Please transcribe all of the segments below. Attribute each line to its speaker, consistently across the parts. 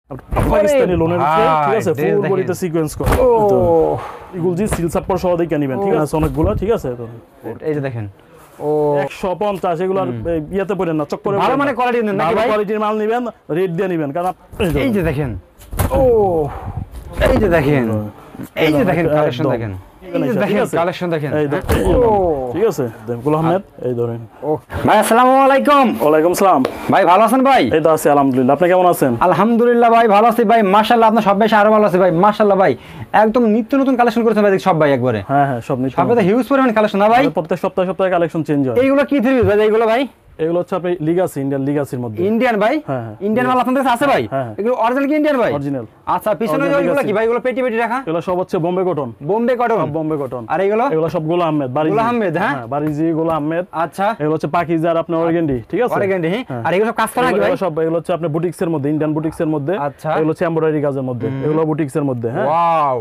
Speaker 1: পাকিস্তানি লোনের উপরে, ঠিক আছে, ফুল বডিতে সিকোয়েন্স করা। তো এগুলো জি সিল সাপোর্ট সহ দিয়ে নিবেন, ঠিক আছে, অনেকগুলো, ঠিক আছে। তো
Speaker 2: এই যে দেখেন, ও
Speaker 1: 150 এগুলো ইয়াতে পড়েন না, চক করে
Speaker 2: ভালো মানে কোয়ালিটি নেন নাকি ভাই?
Speaker 1: কোয়ালিটির মাল নেবেন, রেট দিয়ে নেবেন, কারণ
Speaker 2: এই যে দেখেন, ও এই যে দেখেন, এই যে দেখেন কালেকশন দেখেন, এই যে দেখেন কালেকশন দেখেন,
Speaker 1: এই দেখেন, ঠিক আছে। গোলাম আহমেদ, এই ধরেন।
Speaker 2: ও ভাই আসসালামু আলাইকুম।
Speaker 1: ওয়ালাইকুম সালাম
Speaker 2: ভাই ভালো আছেন ভাই?
Speaker 1: এই তো আছি আলহামদুলিল্লাহ, আপনি কেমন আছেন?
Speaker 2: আলহামদুলিল্লাহ ভাই ভালো আছি ভাই, মাশাআল্লাহ। আপনার সব ভাই আরো ভালো আছে ভাই, মাশাআল্লাহ ভাই। একদম নিত্য নতুন কালেকশন করেছেন ভাই, সব ভাই একবারে।
Speaker 1: হ্যাঁ হ্যাঁ, সব নিত্য
Speaker 2: সব তো হিউজ পরিমাণ কালেকশন না ভাই?
Speaker 1: প্রত্যেক সপ্তাহে সপ্তাহে কালেকশন চেঞ্জ হয়।
Speaker 2: এইগুলো কি থ্রি পিস ভাই এইগুলো ভাই?
Speaker 1: এগুলো হচ্ছে আপনি লিগাসি, ইন্ডিয়ান লিগাসির মধ্যে।
Speaker 2: ইন্ডিয়ান ভাই?
Speaker 1: হ্যাঁ হ্যাঁ,
Speaker 2: ইন্ডিয়ান মাল আপনাদের কাছে আছে ভাই?
Speaker 1: হ্যাঁ।
Speaker 2: এগুলো অরিজিনাল কি ইন্ডিয়ান ভাই?
Speaker 1: অরিজিনাল।
Speaker 2: আচ্ছা, পিছনে এগুলো কি ভাই? এগুলো পেটি পেটি রাখা?
Speaker 1: এগুলো সব হচ্ছে Bombay cotton.
Speaker 2: Bombay cotton?
Speaker 1: Bombay cotton.
Speaker 2: আর এগুলো?
Speaker 1: এগুলো সব গোলাম আহমেদ, বাড়ি
Speaker 2: গোলাম আহমেদ, হ্যাঁ
Speaker 1: বাড়িজি গোলাম আহমেদ।
Speaker 2: আচ্ছা,
Speaker 1: এগুলো হচ্ছে পাকিজার আপনার অর্গেন্ডি, ঠিক আছে,
Speaker 2: অর্গেন্ডি। আর এগুলো সব কাজ করা নাকি ভাই?
Speaker 1: সব এগুলো হচ্ছে আপনার বুটিক্স এর মধ্যে, ইন্ডিয়ান বুটিক্স এর মধ্যে।
Speaker 2: আচ্ছা,
Speaker 1: এগুলো হচ্ছে এমব্রয়ডারি কাজের মধ্যে, এগুলো বুটিক্স এর মধ্যে। হ্যাঁ,
Speaker 2: ওয়াও।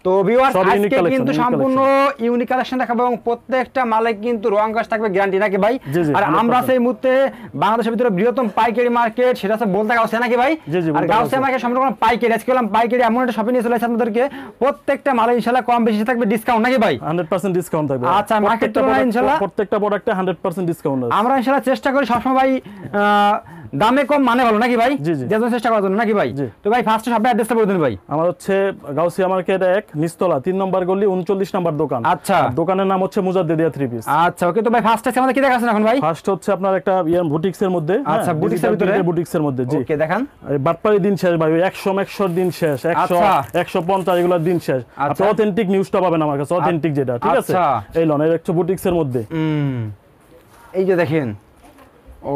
Speaker 2: তো ভিউয়ার্স আজকে কিন্তু
Speaker 1: unique
Speaker 2: সম্পূর্ণ ইউনিক কালেকশন দেখাবো এবং প্রত্যেকটা মালে কিন্তু রং কাজ থাকবে গ্যারান্টি নাকি ভাই? আর আমরা সেই মুহূর্তে বাংলাদেশের ভিতরে বৃহত্তম পাইকারি মার্কেট, সেটা হচ্ছে বলতে গাউসিয়া নাকি ভাই? আর গাউসিয়া মার্কেট সম্পূর্ণ পাইকারি। আজকে বললাম পাইকারি, এমন একটা শপিং নিয়ে চলে এসেছে আপনাদেরকে। প্রত্যেকটা মালে ইনশাআল্লাহ কম বেশি থাকবে ডিসকাউন্ট নাকি ভাই?
Speaker 1: 100% ডিসকাউন্ট থাকবে।
Speaker 2: আচ্ছা, মার্কেট তুলনায় ইনশাআল্লাহ
Speaker 1: প্রত্যেকটা প্রোডাক্টে 100% ডিসকাউন্ট আছে।
Speaker 2: আমরা ইনশাআল্লাহ চেষ্টা করি সবসময় ভাই দামে কম মানে ভালো নাকি ভাই? দেওয়ার চেষ্টা করার জন্য নাকি ভাই? তো ভাই ফার্স্টে সব অ্যাড্রেসটা বলে দিন ভাই।
Speaker 1: আমার হচ্ছে গাউসিয়া মার্কেট 1 নিচতলা 3 নম্বর গলি 39 নম্বর দোকান।
Speaker 2: আচ্ছা,
Speaker 1: দোকানের নাম হচ্ছে মুজাদ্দিদিয়া থ্রি পিস।
Speaker 2: আচ্ছা, ওকে। তো ভাই ফার্স্ট আছে আমাদের কি দেখাচ্ছেন এখন ভাই?
Speaker 1: ফার্স্ট হচ্ছে আপনার একটা বুটিক্স এর মধ্যে।
Speaker 2: আচ্ছা, বুটিক্স এর ভিতরে,
Speaker 1: বুটিক্স এর মধ্যে, জি।
Speaker 2: ওকে, দেখান।
Speaker 1: এই বাটপারি দিন শেষ ভাই, 100 দিন শেষ, 100 150 এগুলো দিন শেষ। আপনি অথেন্টিক নিউজটা পাবেন আমার কাছে, অথেন্টিক যেটা, ঠিক আছে। এই লন এর একটা বুটিক্স এর মধ্যে,
Speaker 2: এই যে দেখেন।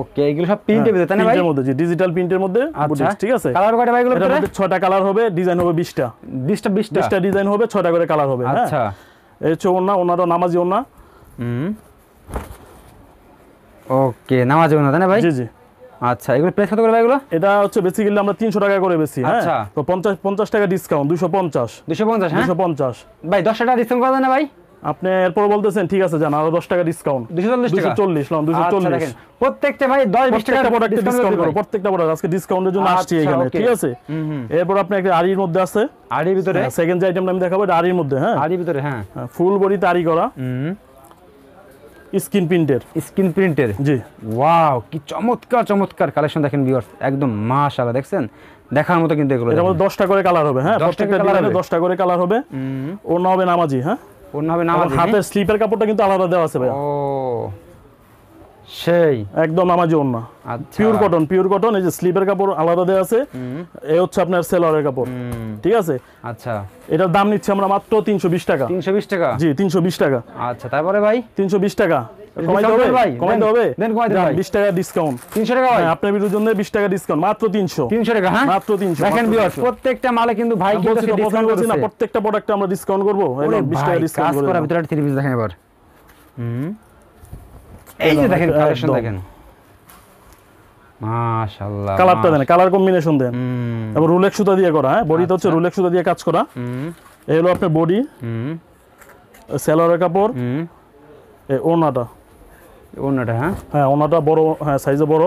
Speaker 2: ওকে, এগুলো সব প্রিন্টের ভিতরে তাই না ভাই?
Speaker 1: প্রিন্টের মধ্যে, জি, ডিজিটাল প্রিন্টের মধ্যে বুটিক্স, ঠিক আছে।
Speaker 2: কালার কয়টা ভাই এগুলোর ভিতরে?
Speaker 1: 6টা কালার হবে, ডিজাইন হবে 20টা। 20টা ডিজাইন হবে, 6টা করে কালার হবে।
Speaker 2: আচ্ছা,
Speaker 1: এই হচ্ছে ওনাটা নামাজি ওনা।
Speaker 2: ওকে, নামাজি ওনা তাই না ভাই?
Speaker 1: জি জি।
Speaker 2: আচ্ছা, এগুলো প্রাইস কত করে ভাই এগুলো?
Speaker 1: এটা হচ্ছে বেসিক্যালি আমরা 300 টাকা করে বেচি। হ্যাঁ, তো 50 টাকা ডিসকাউন্ট, 250।
Speaker 2: 250, হ্যাঁ
Speaker 1: 250
Speaker 2: ভাই। 10 টাকা ডিসকাউন্ট করা যায় না ভাই?
Speaker 1: আপনি এরপর বলতেছেন, ঠিক আছে, জান আরো 10 টাকা ডিসকাউন্ট,
Speaker 2: 240 টাকা,
Speaker 1: 240 লন, 240।
Speaker 2: প্রত্যেকটা ভাই 10-20 টাকা
Speaker 1: প্রত্যেকটা ডিসকাউন্ট করব, প্রত্যেকটা প্রোডাক্ট আজকে ডিসকাউন্টের জন্য আসছে এখানে, ঠিক আছে। এরপর আপনি একটা আরির মধ্যে আছে,
Speaker 2: আরির ভিতরে
Speaker 1: সেকেন্ড যে আইটেমটা আমি দেখাবো, এটা আরির মধ্যে। হ্যাঁ,
Speaker 2: আরির ভিতরে, হ্যাঁ,
Speaker 1: ফুল বডিতে আরি করা, স্ক্রিন প্রিন্টের, জি।
Speaker 2: ওয়াও, কি চমৎকার চমৎকার কালেকশন দেখেন ভিউয়ার্স, একদম মাশাআল্লাহ। দেখছেন, দেখার মতো কিন্তু এগুলো।
Speaker 1: এর মধ্যে 10টা করে কালার হবে। হ্যাঁ, প্রত্যেকটা ডিজাইনে 10টা করে কালার হবে। ওড়না হবে নামাজি। হ্যাঁ,
Speaker 2: ওড়না হবে নামাজি।
Speaker 1: হাতের স্লিপের কাপড়টা কিন্তু আলাদা দেওয়া আছে ভাই।
Speaker 2: ও সেই
Speaker 1: একদম নামাজি ওড়না, পিওর কটন। এই যে স্লিপের কাপড় আলাদা দেওয়া আছে। এই হচ্ছে আপনার সেলরের কাপড়, ঠিক আছে।
Speaker 2: আচ্ছা,
Speaker 1: এটার দাম নিচ্ছে আমরা মাত্র 320 টাকা।
Speaker 2: 320 টাকা?
Speaker 1: জি, 320 টাকা।
Speaker 2: আচ্ছা, তারপরে ভাই
Speaker 1: 320 টাকা কমাইতে হবে ভাই, কমাইতে হবে।
Speaker 2: দেন কমাইতে ভাই,
Speaker 1: 20 টাকা ডিসকাউন্ট।
Speaker 2: 300 টাকা ভাই
Speaker 1: আপনার ভিডিওর জন্য 20 টাকা ডিসকাউন্ট, মাত্র 300
Speaker 2: টাকা। হ্যাঁ,
Speaker 1: মাত্র 300।
Speaker 2: দেখেন ভিউয়ার্স, প্রত্যেকটা মালে কিন্তু ভাই কিন্তু ডিসকাউন্ট করছে না,
Speaker 1: প্রত্যেকটা প্রোডাক্টে আমরা ডিসকাউন্ট করব। এই 20 টাকা ডিসকাউন্ট করে।
Speaker 2: কাজ করা ভিতরে 3 পিস দেখেন এবার। এই যে দেখেন কালেকশন দেখেন, মাশাআল্লাহ।
Speaker 1: কালারটা দেন, কালার কম্বিনেশন দেন। এবং রুলেক সুতা দিয়ে করা। হ্যাঁ, বডিতে হচ্ছে রুলেক সুতা দিয়ে কাজ করা। এই হলো আপনার বডি, সেলরের কাপড়, এই ওড়নাটা।
Speaker 2: হ্যাঁ
Speaker 1: হ্যাঁ, ওড়নাটা বড়, হ্যাঁ সাইজে বড়,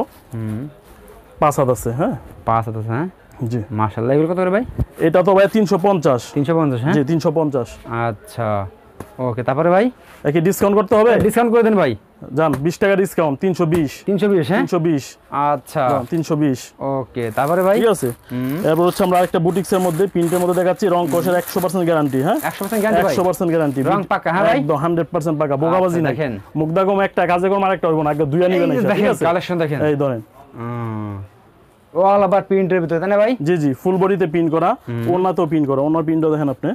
Speaker 1: 5 হাত আছে। হ্যাঁ,
Speaker 2: 5 হাত আছে। হ্যাঁ,
Speaker 1: জি।
Speaker 2: মাশাআল্লাহ। এগুলো কত করে ভাই?
Speaker 1: এটা তো ভাই 350।
Speaker 2: 350, হ্যাঁ
Speaker 1: জি, 350।
Speaker 2: আচ্ছা, ওকে। তারপরে ভাই
Speaker 1: কি ডিসকাউন্ট করতে হবে?
Speaker 2: ডিসকাউন্ট করে দেন ভাই,
Speaker 1: জান 20 টাকা ডিসকাউন্ট, 320।
Speaker 2: 320, হ্যাঁ
Speaker 1: 320।
Speaker 2: আচ্ছা,
Speaker 1: 320।
Speaker 2: ওকে। তারপরে ভাই,
Speaker 1: ঠিক আছে। এরপর হচ্ছে আমরা আরেকটা বুটিক্স এর মধ্যে, প্রিন্টের মধ্যে দেখাচ্ছি, রং কোশের 100% গ্যারান্টি। হ্যাঁ,
Speaker 2: 100% গ্যারান্টি ভাই,
Speaker 1: 100% গ্যারান্টি,
Speaker 2: রং পাকা। হ্যাঁ ভাই,
Speaker 1: একদম 100% পাকা, বোকাবাজি নাই।
Speaker 2: দেখেন,
Speaker 1: মুগদা কম একটা, কাজে কম আরেকটা হইব না, আগে দুইয়া নিবেন।
Speaker 2: ঠিক আছে, কালেকশন দেখেন,
Speaker 1: এই ধরেন,
Speaker 2: অল ওভার প্রিন্টের ভিতরে তাই না ভাই?
Speaker 1: জি জি, ফুল বডিতে প্রিন্ট করা, ওড়নাতেও প্রিন্ট করা। ওড়নার প্রিন্টটা দেখেন আপনি,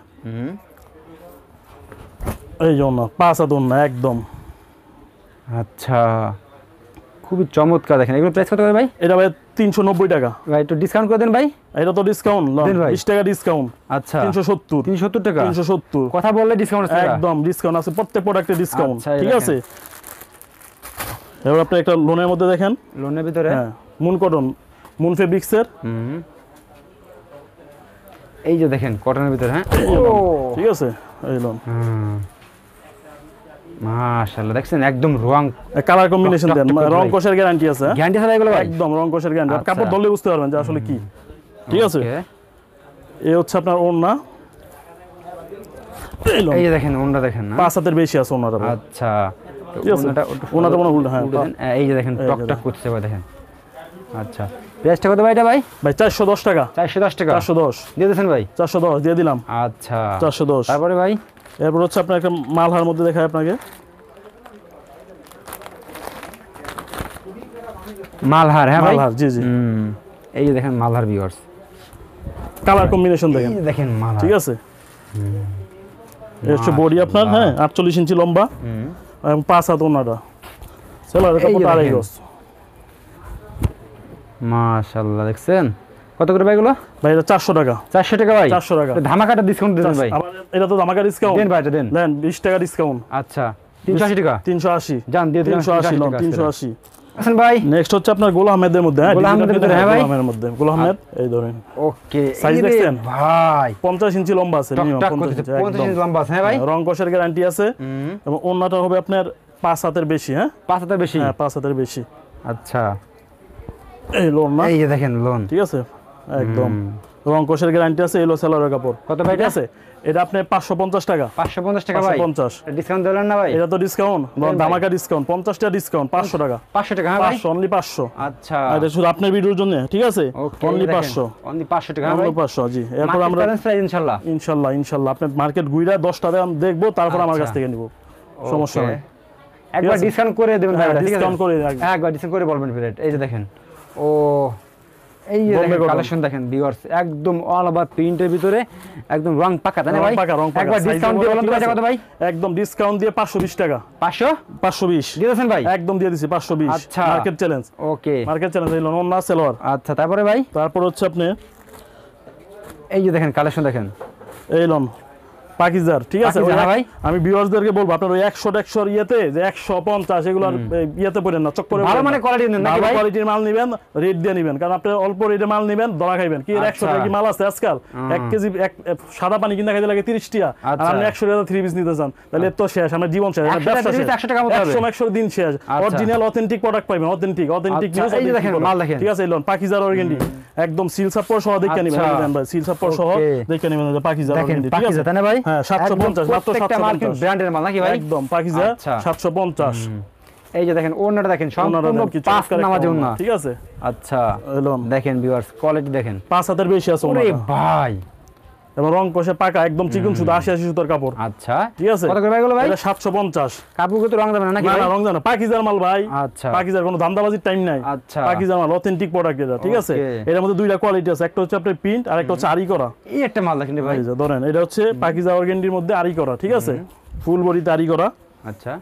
Speaker 1: এই যে ওড়না, 5 হাত ওড়না একদম।
Speaker 2: আচ্ছা, খুবই চমৎকার। দেখেন, এগুলো প্রাইস কত করে ভাই?
Speaker 1: এটা ভাই 390 টাকা।
Speaker 2: ভাই একটু ডিসকাউন্ট করে দেন ভাই।
Speaker 1: এটা তো ডিসকাউন্ট, 20 টাকা ডিসকাউন্ট।
Speaker 2: আচ্ছা,
Speaker 1: 370
Speaker 2: টাকা।
Speaker 1: 370
Speaker 2: কথা বললে ডিসকাউন্ট আছে,
Speaker 1: একদম ডিসকাউন্ট আছে, প্রত্যেক প্রোডাক্টে ডিসকাউন্ট, ঠিক আছে। এবার আপনি একটা লোনের মধ্যে দেখেন,
Speaker 2: লোনের ভিতরে,
Speaker 1: হ্যাঁ, মুন কটন, মুন ফেব্রিক্সের।
Speaker 2: এই যে দেখেন কটনের ভিতরে। হ্যাঁ,
Speaker 1: ঠিক আছে, এই লোন,
Speaker 2: মাশাআল্লাহ। দেখছেন, একদম রং
Speaker 1: কালার কম্বিনেশন দেন, রং কোশের গ্যারান্টি আছে।
Speaker 2: গ্যারান্টি আছে এগুলো?
Speaker 1: একদম রং কোশের গ্যারান্টি, কাপড় ধরলে বুঝতে পারবেন যে আসলে কি। ঠিক আছে। এই হচ্ছে আপনার ওড়না,
Speaker 2: এই যে দেখেন ওড়না দেখেন না
Speaker 1: 5 হাতের বেশি আছে ওড়নাটা।
Speaker 2: আচ্ছা
Speaker 1: ওড়নাটা মনে উল্টা, হ্যাঁ
Speaker 2: এই যে দেখেন টকটক করছে ভাই দেখেন। আচ্ছা প্রাইসটা কত ভাই এটা ভাই?
Speaker 1: ভাই 410 টাকা।
Speaker 2: 410 টাকা
Speaker 1: 410
Speaker 2: দিয়ে দিয়েছেন ভাই?
Speaker 1: 410 দিয়ে দিলাম।
Speaker 2: আচ্ছা
Speaker 1: 410।
Speaker 2: তারপরে ভাই
Speaker 1: এরপর হচ্ছে আপনার একটা মালহার মধ্যে দেখায় আপনাকে,
Speaker 2: মালহার। হ্যাঁ ভাই
Speaker 1: মালহার, জি জি।
Speaker 2: এই যে দেখেন মালহার ভিউয়ার্স,
Speaker 1: কালার কম্বিনেশন দেখেন,
Speaker 2: এই যে দেখেন মালহার,
Speaker 1: ঠিক আছে। এই হচ্ছে বডি আপনার, হ্যাঁ 48 ইঞ্চি লম্বা এবং 5 হাত ওড়নাটা, সেলারের কাপড় আড়াই গজ।
Speaker 2: মাশাআল্লাহ দেখছেন কত করে ভাই এগুলো?
Speaker 1: ভাই এটা 400 টাকা।
Speaker 2: 400 টাকা ভাই?
Speaker 1: 400 টাকা
Speaker 2: ধামাকাটা ডিসকাউন্ট দিবেন ভাই?
Speaker 1: আবার এটা তো ধামাকা ডিসকাউন্ট
Speaker 2: দেন ভাই, এটা দেন।
Speaker 1: দেন 20 টাকা ডিসকাউন্ট।
Speaker 2: আচ্ছা 380 টাকা।
Speaker 1: 380
Speaker 2: জান দিয়ে দিলাম
Speaker 1: 380 লন 380।
Speaker 2: আছেন ভাই
Speaker 1: নেক্সট হচ্ছে আপনার গোলাম আহমেদের মধ্যে, হ্যাঁ
Speaker 2: গোলাম আহমেদের ভিতরে, হ্যাঁ ভাই
Speaker 1: গোলামের মধ্যে গোলাম আহমেদ, এই ধরেন।
Speaker 2: ওকে
Speaker 1: সাইজ দেখছেন
Speaker 2: ভাই?
Speaker 1: 50 ইঞ্চি লম্বা আছে, মিনিমাম
Speaker 2: 50 ইঞ্চি লম্বা আছে। হ্যাঁ ভাই
Speaker 1: রং কষের গ্যারান্টি আছে এবং ওড়নাটা হবে আপনার 5 হাতের বেশি। হ্যাঁ
Speaker 2: 5 হাতের বেশি?
Speaker 1: হ্যাঁ 5 হাতের বেশি।
Speaker 2: আচ্ছা
Speaker 1: এই লোন না,
Speaker 2: এই যে দেখেন লোন,
Speaker 1: ঠিক আছে একদম রং কষের গ্যারান্টি আছে। এলো সেলারের কাপড়।
Speaker 2: কত ভাই
Speaker 1: ঠিক আছে? এটা আপনি 550 টাকা।
Speaker 2: 550 টাকা ভাই?
Speaker 1: 550
Speaker 2: ডিসকাউন্ট দিলেন না ভাই?
Speaker 1: এটা তো ডিসকাউন্ট, ধামাকা ডিসকাউন্ট, 50 টাকা ডিসকাউন্ট, 500 টাকা।
Speaker 2: 500 টাকা? হ্যাঁ ভাই
Speaker 1: 500, অনলি 500।
Speaker 2: আচ্ছা
Speaker 1: এটা শুধু আপনার ভিডিওর জন্য, ঠিক আছে, অনলি 500,
Speaker 2: অনলি 500 টাকা।
Speaker 1: অনলি 500 জি। এরপর আমরা
Speaker 2: ইনশাআল্লাহ
Speaker 1: ইনশাআল্লাহ ইনশাআল্লাহ আপনি মার্কেট ঘুরে 10টা দাম দেখবো, তারপর আমার কাছ থেকে নিব, সমস্যা নাই।
Speaker 2: একবার ডিসকাউন্ট করে দেবেন ভাই, ঠিক আছে?
Speaker 1: ডিসকাউন্ট করে
Speaker 2: একবার ডিসকাউন্ট করে বলবেন প্লেট। এই যে দেখেন, ও এই যে দেখেন কালেকশন দেখেন ভিউয়ার্স, একদম অল ওভার প্রিন্টের ভিতরে একদম রং পাকা, তাই না ভাই? একবার ডিসকাউন্ট দিয়ে বলুন তো কত ভাই?
Speaker 1: একদম ডিসকাউন্ট দিয়ে 520 টাকা।
Speaker 2: 520 দিয়ে দিয়েছেন ভাই?
Speaker 1: একদম দিয়ে দিছি 520।
Speaker 2: আচ্ছা
Speaker 1: মার্কেট চ্যালেঞ্জ।
Speaker 2: ওকে
Speaker 1: মার্কেট চ্যালেঞ্জ এই লোন না সেলোয়ার।
Speaker 2: আচ্ছা তারপরে ভাই?
Speaker 1: তারপর হচ্ছে আপনি
Speaker 2: এই যে দেখেন কালেকশন দেখেন,
Speaker 1: এই লোন পাকিজার, ঠিক আছে
Speaker 2: ভাই?
Speaker 1: আমি ভিউয়ার্সদেরকে বলবো আপনার ওই 100 ইয়েতে যে 150 এগুলো ইয়েতে পড়েন না, চক করে
Speaker 2: ভালো মানে কোয়ালিটি নেন নাকি ভাই?
Speaker 1: কোয়ালিটির মাল নেবেন, রেট দিয়ে নেবেন, কারণ আপনি অল্প রেটে মাল নেবেন, ধরা খাইবেন কি 100 টাকা কি মাল আছে আজকাল? 1 কেজি সাদা পানি কিনা খাইতে লাগে 30 টাকা, আর আপনি 100 টাকা 3 পিস নিতে চান, তাহলে এত শেষ, আমার জীবন শেষ, আমার ব্যবসা শেষ।
Speaker 2: 100 টাকা মতো হবে,
Speaker 1: 100 দিন শেষ। অরিজিনাল অথেন্টিক প্রোডাক্ট পাবেন, অথেন্টিক নিউজ।
Speaker 2: এই যে দেখেন মাল দেখেন,
Speaker 1: ঠিক আছে, এই লোন পাকিজার অর্গানিক, একদম সিল সাপোর্ট সহ দেখে নেবেন ভাই, সিল সাপোর্ট সহ দেখে নেবেন পাকিজার অর্গানিক, ঠিক আছে?
Speaker 2: তাই না ভাই?
Speaker 1: হ্যাঁ 750 মাত্র 750
Speaker 2: ব্র্যান্ডের মাল নাকি ভাই?
Speaker 1: একদম পাকিজা 750।
Speaker 2: এই যে দেখেন ওড়নাটা দেখেন, সম্পূর্ণ 5 নামাজে ওড়না,
Speaker 1: ঠিক আছে।
Speaker 2: আচ্ছা দেখেন ভিউয়ার্স কোয়ালিটি দেখেন,
Speaker 1: 5 হাতের বেশি আছে ওড়না।
Speaker 2: ওরে ভাই
Speaker 1: এবং রং কষে পাকা, একদম চিকন সুতা, 80 সুতার কাপড়।
Speaker 2: আচ্ছা
Speaker 1: ঠিক আছে।
Speaker 2: কত করে ভাই এগুলো ভাই?
Speaker 1: এটা 750।
Speaker 2: কাপড় তো রং যাবে না নাকি ভাই?
Speaker 1: না রং যাবে না, পাকিজার মাল ভাই।
Speaker 2: আচ্ছা
Speaker 1: পাকিজার কোনো ধান্দাবাজির টাইম নাই।
Speaker 2: আচ্ছা
Speaker 1: পাকিজার মাল অথেন্টিক প্রোডাক্ট এটা, ঠিক আছে। এর মধ্যে দুইটা কোয়ালিটি আছে, একটা হচ্ছে আপনার প্রিন্ট আর একটা হচ্ছে আরি করা।
Speaker 2: এই একটা মাল দেখেন ভাই,
Speaker 1: এই যে ধরেন এটা হচ্ছে পাকিজা অর্গানডির মধ্যে আরি করা, ঠিক আছে, ফুল বডিতে আরি করা।
Speaker 2: আচ্ছা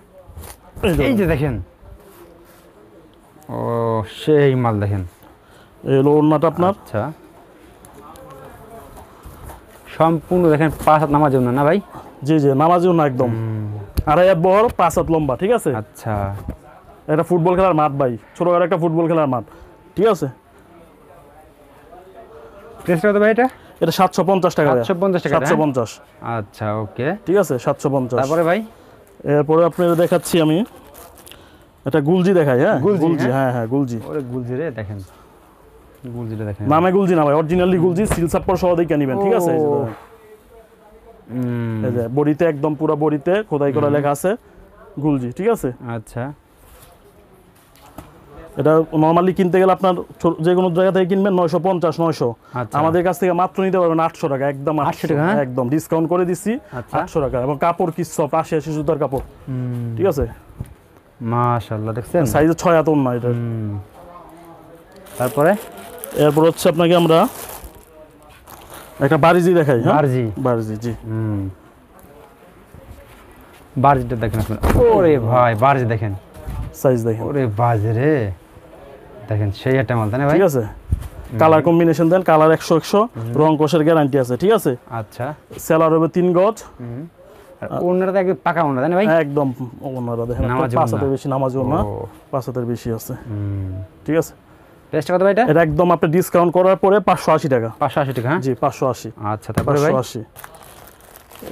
Speaker 2: এই যে দেখেন, ও সেই মাল দেখেন,
Speaker 1: এই হলো ওড়নাটা আপনার।
Speaker 2: আচ্ছা সম্পূর্ণ দেখেন 5 হাত নামাজ ওড়না না ভাই?
Speaker 1: জি জি নামাজিও না, একদম 2.5 হাত বড়, 5 হাত লম্বা, ঠিক আছে।
Speaker 2: আচ্ছা
Speaker 1: এটা ফুটবল খেলার মাঠ ভাই, ছোটখাটো একটা ফুটবল খেলার মাঠ, ঠিক আছে।
Speaker 2: প্রাইস কত ভাই এটা?
Speaker 1: এটা 750 টাকা।
Speaker 2: 750 টাকা
Speaker 1: 750।
Speaker 2: আচ্ছা ওকে
Speaker 1: ঠিক আছে 750।
Speaker 2: তারপরে ভাই
Speaker 1: এরপরে আপনাদের দেখাচ্ছি আমি এটা গুলজি দেখাই। হ্যাঁ গুলজি, হ্যাঁ হ্যাঁ গুলজি।
Speaker 2: ওরে গুলজি রে দেখেন, গুলজিটা দেখেন,
Speaker 1: নামে গুলজি না ভাই, অরিজিনালি গুলজি, সিল সাপোর্ট সহ দেখে নেবেন, ঠিক আছে। এই যে বডিতে একদম পুরো বডিতে খোদাই করা লেখা আছে গুলজি, ঠিক আছে।
Speaker 2: আচ্ছা
Speaker 1: এটা নরমালি কিনতে গেলে আপনার যে কোনো জায়গা থেকে কিনবেন 950 900, আমাদের কাছ থেকে মাত্র নিতে পারবেন 800 টাকা, একদম 800 টাকা, একদম ডিসকাউন্ট করে দিচ্ছি 800 টাকা। এবং কাপড় কি সফট, 80 সুতার কাপড়, ঠিক আছে।
Speaker 2: মাশাআল্লাহ দেখছেন,
Speaker 1: সাইজে 6 হাত ওড়না এটা।
Speaker 2: তারপরে
Speaker 1: এরপর হচ্ছে আপনাকে আমরা একটা বারিজি দেখাই। হ্যাঁ বারিজি জি।
Speaker 2: বারিজিটা দেখেন আপনারা, ওরে ভাই বারিজি দেখেন,
Speaker 1: সাইজ দেখেন,
Speaker 2: ওরে বাজে রে দেখেন, সেই একটা মাল তাই না ভাই?
Speaker 1: ঠিক আছে। কালার কম্বিনেশন দেন, কালার 100 100, রং কষের গ্যারান্টি আছে, ঠিক আছে।
Speaker 2: আচ্ছা
Speaker 1: সেলার হবে 3 গজ,
Speaker 2: আর ওড়নাটা একদম পাকা ওড়না তাই না ভাই?
Speaker 1: একদম ওড়নাটা দেখেন 5 হাতের বেশি, নামাজি ওড়না 5 হাতের বেশি আছে, ঠিক আছে।
Speaker 2: প্রাইসটা কত ভাই এটা?
Speaker 1: এটা একদম আপনি ডিসকাউন্ট করার পরে 580 টাকা।
Speaker 2: 580 টাকা? হ্যাঁ
Speaker 1: জি 580।
Speaker 2: আচ্ছা তারপরে ভাই?
Speaker 1: 580।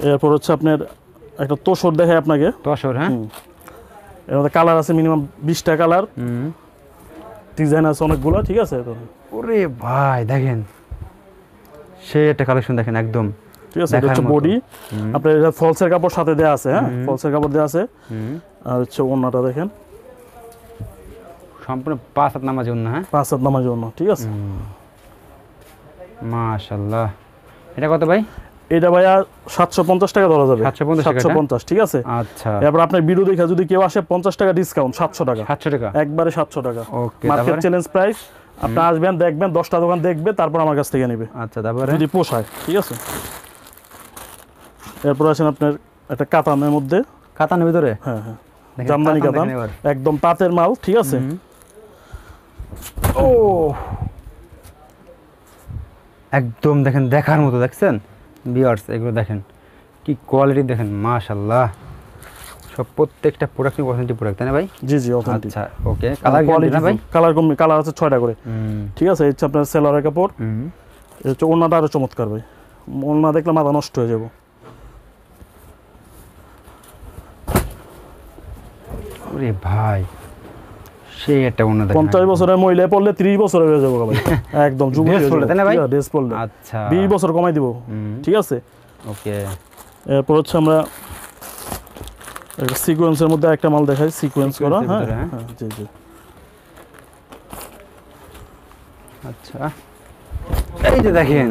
Speaker 1: এরপর হচ্ছে আপনার একটা তোষর দেখাই আপনাকে।
Speaker 2: তোষর, হ্যাঁ।
Speaker 1: এর মধ্যে কালার আছে মিনিমাম 20টা কালার, ডিজাইন আছে অনেকগুলো, ঠিক আছে।
Speaker 2: ওরে ভাই দেখেন সেই একটা কালেকশন দেখেন একদম,
Speaker 1: ঠিক আছে। এটা হচ্ছে বডি, আপনার এটা ফলসের কাপড় সাথে দেয়া আছে, হ্যাঁ ফলসের কাপড় দেয়া আছে। আর হচ্ছে ওন্নাটা দেখেন
Speaker 2: সম্পূর্ণ 5 হাত নামাজের ওন্না, হ্যাঁ
Speaker 1: 5 হাত নামাজের ওন্না, ঠিক আছে।
Speaker 2: মাশাআল্লাহ। এটা কত ভাই?
Speaker 1: এটা ভাইয়া 750 টাকা ধরা যাবে।
Speaker 2: 750,
Speaker 1: ঠিক আছে।
Speaker 2: আচ্ছা,
Speaker 1: এরপর আপনার ভিডিও দেখে যদি কেউ আসে 50 টাকা ডিসকাউন্ট, 700 টাকা,
Speaker 2: 700 টাকা
Speaker 1: একবারে 700 টাকা।
Speaker 2: ওকে,
Speaker 1: মার্কেট চ্যালেঞ্জ প্রাইস। আপনি আসবেন, দেখবেন, 10টা দোকান দেখবে, তারপর আমার কাছ থেকে নেবে।
Speaker 2: আচ্ছা, তারপরে
Speaker 1: যদি পোষায়, ঠিক আছে। এরপর আছেন আপনার একটা কাতানের মধ্যে,
Speaker 2: কাতানের ভিতরে,
Speaker 1: হ্যাঁ হ্যাঁ জামদানি কাতান, একদম তাঁতের মাল, ঠিক আছে।
Speaker 2: ও একদম দেখেন দেখার মতো, দেখছেন ভিউয়ার্স, এগুলো দেখেন কি কোয়ালিটি দেখেন, মাশাআল্লাহ। সব প্রত্যেকটা প্রোডাক্টই অথেন্টিক প্রোডাক্ট, তাই না ভাই?
Speaker 1: জি জি অথেন্টিক।
Speaker 2: আচ্ছা, ওকে। কালার কোয়ালিটি না ভাই?
Speaker 1: কালার আছে 6টা করে, ঠিক আছে। এই হচ্ছে আপনার সেলরের কাপড়। এই হচ্ছে ওন্নাটা আরো চমৎকার ভাই, ওন্না দেখলে মাথা নষ্ট হয়ে যাবে।
Speaker 2: ওরে ভাই, সেই একটা ওন্না দেখেন,
Speaker 1: 50 বছরের মহিলা পড়লে 30 বছর হয়ে যাবে ভাই, একদম যুবক
Speaker 2: ড্রেস পরলে, তাই না ভাই?
Speaker 1: ড্রেস পরলে
Speaker 2: আচ্ছা
Speaker 1: 20 বছর কমাই দিব, ঠিক আছে।
Speaker 2: ওকে,
Speaker 1: এরপর হচ্ছে আমরা সিকোয়েন্সের মধ্যে একটা মাল দেখাই, সিকোয়েন্স করা, হ্যাঁ হ্যাঁ জি জি।
Speaker 2: আচ্ছা, এই যে দেখেন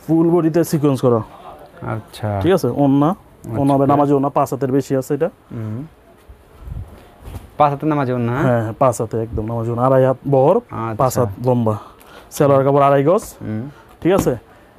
Speaker 1: ফুল বডিতে সিকোয়েন্স করা,
Speaker 2: আচ্ছা
Speaker 1: ঠিক আছে। ওন্না হবে নামাজি ওন্না, 5 হাতের বেশি আছে এটা,
Speaker 2: 5 হাতের নামাজি ওন্না,
Speaker 1: হ্যাঁ 5 হাতে একদম নামাজি ওন্না, 2.5 হাত বহর, 5 হাত লম্বা, সেলোয়ার কাপড় 2.5 গজ, ঠিক আছে।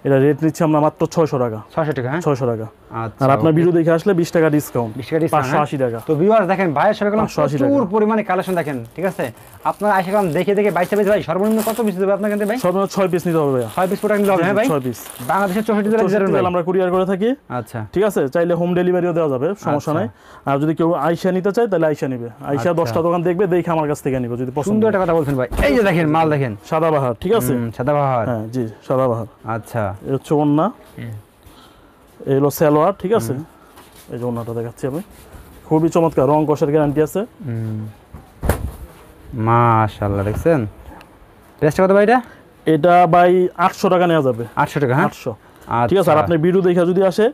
Speaker 1: এটা রেট নিচ্ছি আমরা মাত্র 600 টাকা।
Speaker 2: 600 টাকা, হ্যাঁ
Speaker 1: 600 টাকা।
Speaker 2: আচ্ছা,
Speaker 1: আর আপনার ভিডিও দেখে আসলে 20 টাকা ডিসকাউন্ট,
Speaker 2: 20 টাকা ডিসকাউন্ট,
Speaker 1: 580 টাকা।
Speaker 2: তো ভিউয়ার্স দেখেন ভাইয়ের সবাই গেলাম
Speaker 1: 580 টাকা।
Speaker 2: প্রচুর পরিমাণে কালেকশন দেখেন, ঠিক আছে। আপনারা আইসা গেলাম দেখে দেখে 22 পিস, ভাই সর্বনিম্ন কত পিস দেবে আপনার কাছে ভাই?
Speaker 1: সর্বনিম্ন 6 পিস নিতে হবে ভাই,
Speaker 2: 6 পিস প্রোডাক্ট নিতে হবে, হ্যাঁ ভাই
Speaker 1: 6 পিস।
Speaker 2: বাংলাদেশের 64 জেলায়
Speaker 1: আমরা কুরিয়ার করে থাকি,
Speaker 2: আচ্ছা
Speaker 1: ঠিক আছে। চাইলে হোম ডেলিভারিও দেওয়া যাবে, সমস্যা নাই। আর যদি কেউ আইসা নিতে চায় তাহলে আইসা নিবে, আইসা 10টা দোকান দেখবে, দেখে আমার কাছ থেকে নিবে যদি পছন্দ।
Speaker 2: সুন্দর একটা কথা বলছেন ভাই, এই যে দেখেন মাল দেখেন,
Speaker 1: সাদাবাহার, ঠিক আছে।
Speaker 2: সাদাবাহার,
Speaker 1: হ্যাঁ জি সাদাবাহার।
Speaker 2: আচ্ছা,
Speaker 1: এই হচ্ছে ওন্না, এই হলো সালোয়ার, ঠিক আছে। এই যে ওন্নাটা দেখাচ্ছি আমি, খুবই চমৎকার, রং কষের গ্যারান্টি আছে।
Speaker 2: মাশাআল্লাহ, দেখছেন প্রাইসটা কত ভাই?
Speaker 1: এটা ভাই 800 টাকা নেওয়া যাবে।
Speaker 2: 800 টাকা, হ্যাঁ
Speaker 1: 800, ঠিক আছে। আর আপনি ভিডিও দেখে যদি আসে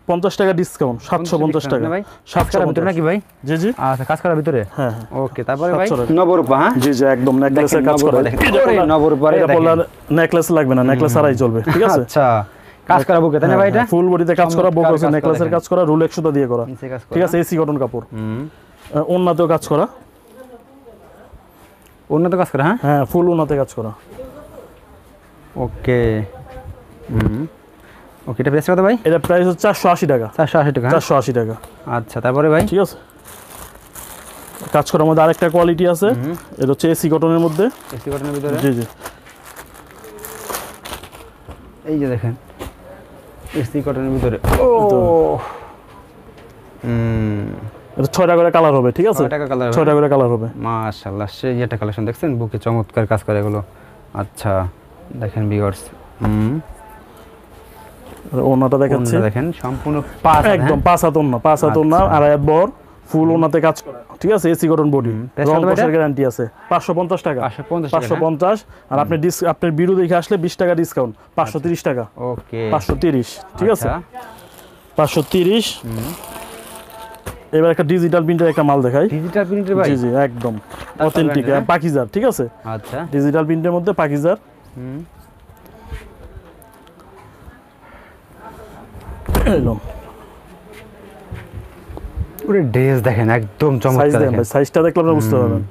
Speaker 1: 50 টাকা ডিসকাউন্ট, 750 টাকা
Speaker 2: ভাই। 700 ভিতরে নাকি ভাই?
Speaker 1: জি জি,
Speaker 2: আচ্ছা কাজ করার ভিতরে,
Speaker 1: হ্যাঁ
Speaker 2: ওকে। তারপরে ভাই
Speaker 1: 700 টাকা।
Speaker 2: নবরূপা, হ্যাঁ
Speaker 1: জি জি একদম নেকলেসের কাজ করা,
Speaker 2: নবরূপা,
Speaker 1: এটা বললে নেকলেস লাগবে না, নেকলেস ছাড়াই চলবে, ঠিক আছে।
Speaker 2: আচ্ছা, কাজ করা বুকে, তাই না ভাই? এটা
Speaker 1: ফুল বডিতে কাজ করা, বুক আছে নেকলেসের কাজ করা, রুলেক্স সুতা দিয়ে করা, ঠিক আছে। এসি কটন কাপড়, ওন্নাতেও কাজ করা,
Speaker 2: উন্নত কাজ করা, হ্যাঁ
Speaker 1: হ্যাঁ ফুল ওন্নাতে কাজ করা,
Speaker 2: ওকে। ওকে, এটা প্রাইস কত ভাই?
Speaker 1: এটা প্রাইস হচ্ছে 480 টাকা।
Speaker 2: 480 টাকা,
Speaker 1: 480 টাকা,
Speaker 2: আচ্ছা। তারপরে ভাই,
Speaker 1: ঠিক আছে। কাজ করার মধ্যে আরেকটা কোয়ালিটি আছে, এটা হচ্ছে এসি কটনের মধ্যে,
Speaker 2: এসি কটনের ভিতরে,
Speaker 1: জি জি।
Speaker 2: এই যে দেখেন এসি কটনের ভিতরে, ও
Speaker 1: এটা 6টা করে কালার হবে, ঠিক আছে। 6টা করে কালার হবে,
Speaker 2: মাশাআল্লাহ। সেই একটা কালেকশন দেখছেন, বুকে চমৎকার কাজ করে এগুলো। আচ্ছা দেখেন ভিউয়ার্স,
Speaker 1: ওন্নাটা দেখাচ্ছি,
Speaker 2: দেখেন সম্পূর্ণ 5
Speaker 1: একদম 5 হাত ওন্না, 5 হাত ওন্না, 2.5 হাত বহর, ফুল ওন্নাতে কাজ করা, ঠিক আছে। এসি কটন বডি, রং কষের গ্যারান্টি আছে। 550 টাকা, 550। আর আপনি আপনার ভিডিও দেখে আসলে 20 টাকা ডিসকাউন্ট, 530 টাকা,
Speaker 2: ওকে
Speaker 1: 530, ঠিক আছে 530। এবার একটা ডিজিটাল প্রিন্টের একটা মাল দেখাই,
Speaker 2: ডিজিটাল প্রিন্টের ভাই,
Speaker 1: জি জি একদম অথেন্টিক পাকিজার, ঠিক আছে।
Speaker 2: আচ্ছা,
Speaker 1: ডিজিটাল প্রিন্টের মধ্যে পাকিজার,
Speaker 2: পুরো ড্রেস দেখেন একদম চমৎকার, দেখেন
Speaker 1: সাইজটা দেখলে আপনি বুঝতে পারবেন।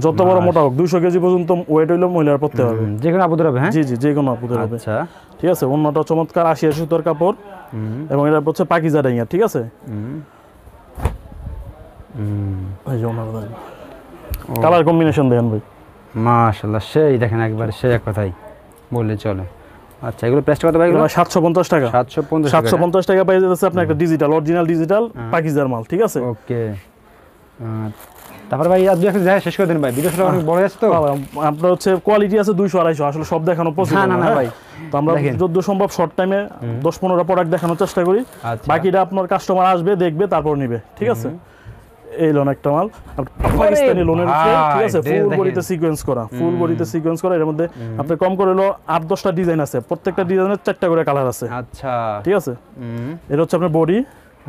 Speaker 1: যত বড় মোটা হোক, 200 কেজি পর্যন্ত ওয়েট হইলে মহিলার পড়তে হবে,
Speaker 2: যে কোনো আপুদের হবে, হ্যাঁ
Speaker 1: জি জি যে কোনো আপুদের হবে,
Speaker 2: আচ্ছা
Speaker 1: ঠিক আছে। ওন্নাটা চমৎকার 80 সুতার কাপড়, এবং এটা হচ্ছে পাকিজা ডাইয়া, ঠিক আছে। এই যে ওন্নাটা দেখেন, কালার কম্বিনেশন দেখেন ভাই,
Speaker 2: মাশাআল্লাহ। সেই দেখেন একবার, সেই এক কথাই বললে চলে। আচ্ছা, এগুলো প্রাইস কত ভাই?
Speaker 1: 750 টাকা, 750 টাকা পেয়ে যাচ্ছে আপনি একটা ডিজিটাল, অরিজিনাল ডিজিটাল পাকিজার মাল, ঠিক আছে।
Speaker 2: ওকে, তারপর ভাই আজ একটা জায়গা শেষ করে দেন ভাই, ভিডিওটা অনেক বড় যাচ্ছে তো।
Speaker 1: আপনার হচ্ছে কোয়ালিটি আছে 200-250, আসলে সব দেখানো পসিবল না ভাই। তো আমরা যত সম্ভব শর্ট টাইমে 10-15টা প্রোডাক্ট দেখানোর চেষ্টা করি, বাকিটা আপনার কাস্টমার আসবে, দেখবে, তারপর নিবে, ঠিক আছে। এই লোন একটা মাল পাকিস্তানি লোনের উপরে, ঠিক আছে, ফুল বডিতে সিকোয়েন্স করা, ফুল বডিতে সিকোয়েন্স করা। এর মধ্যে আপনি কম করে হলো 8-10টা ডিজাইন আছে, প্রত্যেকটা ডিজাইনের 4টা করে কালার আছে।
Speaker 2: আচ্ছা,
Speaker 1: ঠিক আছে, এটা হচ্ছে আপনার বডি।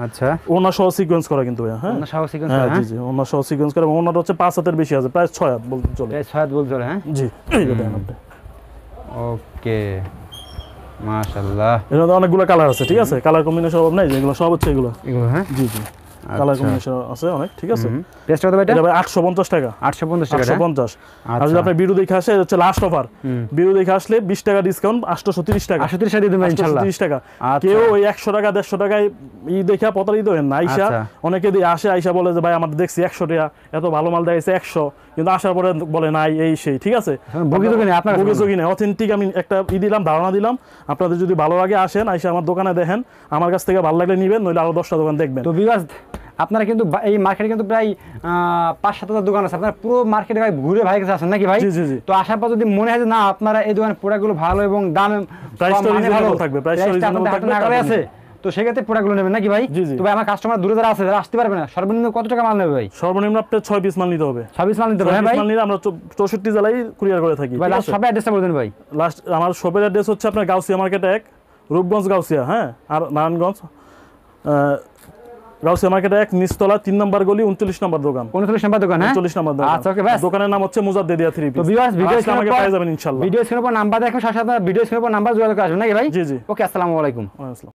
Speaker 2: আচ্ছা,
Speaker 1: ওনা সহ সিকোয়েন্স করা কিন্তু ভাই, হ্যাঁ
Speaker 2: ওনা সহ সিকোয়েন্স
Speaker 1: হ্যাঁ,
Speaker 2: করা,
Speaker 1: জি জি, ওনা সহ সিকোয়েন্স করা। এবং ওনাটা হচ্ছে 5 হাতের বেশি আছে, প্রায় 6 হাত বলতে চলে।
Speaker 2: প্রায় 6 হাত বলতে চলে, হ্যাঁ
Speaker 1: জি, এই দেখেন আপনি।
Speaker 2: ওকে, মাশাআল্লাহ।
Speaker 1: এর মধ্যে অনেকগুলো কালার আছে, ঠিক আছে, কালার কম্বিনেশন অভাব নাই, যেগুলো সব হচ্ছে এগুলো।
Speaker 2: হ্যাঁ,
Speaker 1: জি জি, কালার কম্বিনেশন আছে অনেক, ঠিক আছে।
Speaker 2: প্রাইস কত ভাই এটা?
Speaker 1: এটা ভাই 850 টাকা।
Speaker 2: 850 টাকা,
Speaker 1: 850। আর যদি আপনি ভিডিও দেখে আসে, হচ্ছে লাস্ট অফার, ভিডিও দেখে আসলে 20 টাকা ডিসকাউন্ট, 830 টাকা।
Speaker 2: 830 টাকা দিয়ে দেবেন ইনশাআল্লাহ।
Speaker 1: 830 টাকা। কেউ ওই 100 টাকা 150 টাকায় দেখা প্রতারিত হবেন না। আইসা অনেকে দিয়ে আসে, আইসা বলে যে ভাই আমাদের দেখছি 100 টাকা, এত ভালো মাল দেখাইছে 100, কিন্তু আসার পরে বলে নাই এই সেই, ঠিক আছে,
Speaker 2: বগিযোগী না আপনার,
Speaker 1: বগিযোগী না, অথেন্টিক। আমি একটা দিলাম, ধারণা দিলাম, আপনাদের যদি ভালো লাগে আসেন, আইসা আমার দোকানে দেখেন, আমার কাছ থেকে ভালো লাগলে নিবেন, নইলে আরো 10টা দোকান দেখবেন।
Speaker 2: তো ভিউয়ার্স, আপনারা কিন্তু এই মার্কেটে কিন্তু প্রায় 5-7 হাজার দোকান আছে, আপনারা পুরো মার্কেটে ভাই ঘুরে ভাই কাছে আসেন নাকি ভাই?
Speaker 1: জি জি জি।
Speaker 2: তো আসার পর যদি মনে হয় যে না আপনারা এই দোকানের প্রোডাক্টগুলো ভালো এবং দাম
Speaker 1: প্রাইসটা রিজনেবল থাকবে, প্রাইসটা রিজনেবল থাকবে
Speaker 2: আছে, তো সেক্ষেত্রে প্রোডাক্টগুলো নেবেন নাকি ভাই? তো ভাই আমার কাস্টমার দূরে যারা আছে, যারা আসতে পারবে না, সর্বনিম্ন কত টাকা মাল নেবে ভাই?
Speaker 1: সর্বনিম্ন আপনার 6 পিস মাল নিতে হবে।
Speaker 2: 6 পিস মাল নিতে হবে, হ্যাঁ ভাই।
Speaker 1: 6 পিস মাল নিলে আমরা 64 জেলায় কুরিয়ার করে থাকি।
Speaker 2: ভাই লাস্ট শপের অ্যাড্রেসটা বলে দেন ভাই।
Speaker 1: লাস্ট আমার শপের অ্যাড্রেস হচ্ছে আপনার গাউসিয়া মার্কেট 1, রূপগঞ্জ গাউসিয়া, হ্যাঁ, আর নারায়ণগঞ্জ গাউসিয়া মার্কেট 1, নিচতলা 3 নম্বর গলি, 39 নম্বর দোকান।
Speaker 2: 39 নম্বর দোকান, হ্যাঁ
Speaker 1: 39 নম্বর দোকান।
Speaker 2: আচ্ছা, ওকে ভাই।
Speaker 1: দোকানের নাম হচ্ছে মুজাদ্দেদিয়া 3 পিস।
Speaker 2: তো ভিউয়ার্স, ভিডিও
Speaker 1: আমাকে পেয়ে যাবেন ইনশাআল্লাহ।
Speaker 2: ভিডিও স্ক্রিনের উপর নাম্বার দেখুন, সাথে সাথে ভিডিও স্ক্রিনের উপর নাম্বার যোগাযোগ আসবেন নাকি ভাই?
Speaker 1: জি জি।
Speaker 2: ওকে, আসসালামু আলাইকুম।
Speaker 1: ওয়া আলাইকুম।